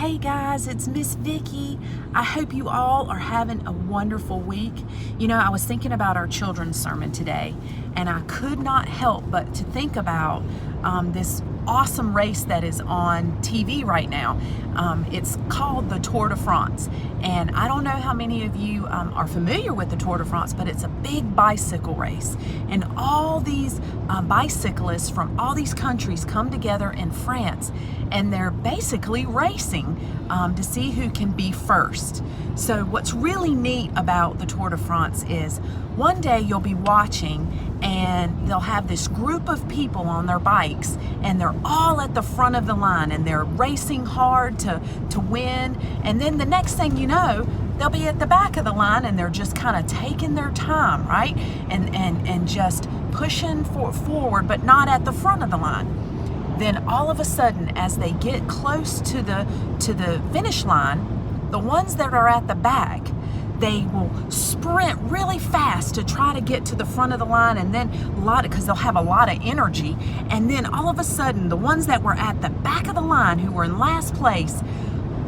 Hey guys, it's Miss Vicki. I hope you all are having a wonderful week. You know, I was thinking about our children's sermon today, and I could not help but to think about this awesome race that is on TV right now. It's called the Tour de France, and I don't know how many of you are familiar with the Tour de France, but it's a big bicycle race, and all these bicyclists from all these countries come together in France, and they're basically racing to see who can be first. So what's really neat about the Tour de France is one day you'll be watching and they'll have this group of people on their bikes, and they're all at the front of the line and they're racing hard to win, and then the next thing you know, they'll be at the back of the line and they're just kind of taking their time, right? And just pushing forward, but not at the front of the line. Then all of a sudden, as they get close to the finish line, the ones that are at the back, they will sprint really fast to try to get to the front of the line, and then because they'll have a lot of energy, and then all of a sudden the ones that were at the back of the line who were in last place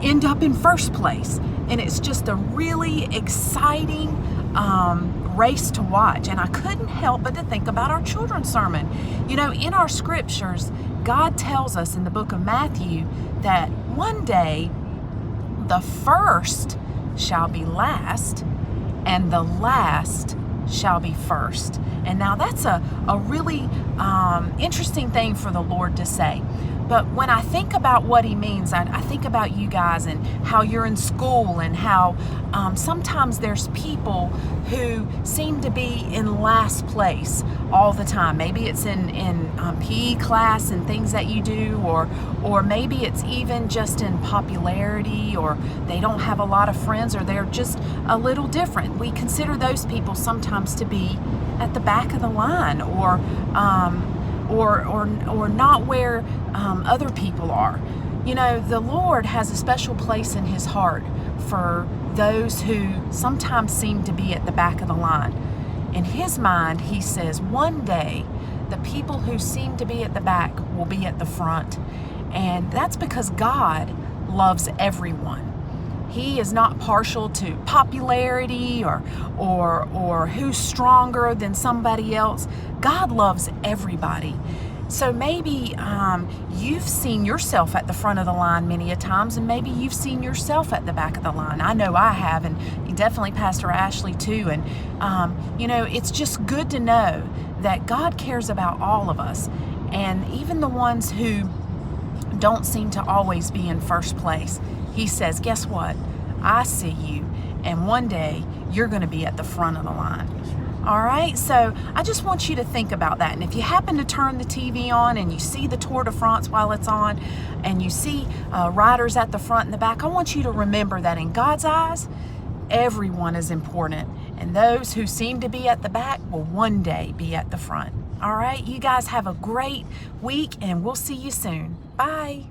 end up in first place. And it's just a really exciting race to watch. And I couldn't help but to think about our children's sermon. You know, in our scriptures, God tells us in the book of Matthew that one day the first shall be last and the last shall be first. And now that's a really interesting thing for the Lord to say. But when I think about what he means, I think about you guys and how you're in school, and how sometimes there's people who seem to be in last place all the time. Maybe it's in PE class and things that you do, or maybe it's even just in popularity, or they don't have a lot of friends, or they're just a little different. We consider those people sometimes to be at the back of the line, or not where other people are. You know, the Lord has a special place in his heart for those who sometimes seem to be at the back of the line. In his mind, he says one day the people who seem to be at the back will be at the front. And that's because God loves everyone. He is not partial to popularity or who's stronger than somebody else. God loves everybody. So maybe you've seen yourself at the front of the line many a times, and maybe you've seen yourself at the back of the line. I know I have, and definitely Pastor Ashley too. And you know, it's just good to know that God cares about all of us, and even the ones who don't seem to always be in first place. He says, guess what? I see you, and one day you're going to be at the front of the line. All right, so I just want you to think about that. And if you happen to turn the TV on and you see the Tour de France while it's on, and you see riders at the front and the back, I want you to remember that in God's eyes, everyone is important. And those who seem to be at the back will one day be at the front. All right, you guys have a great week, and we'll see you soon. Bye.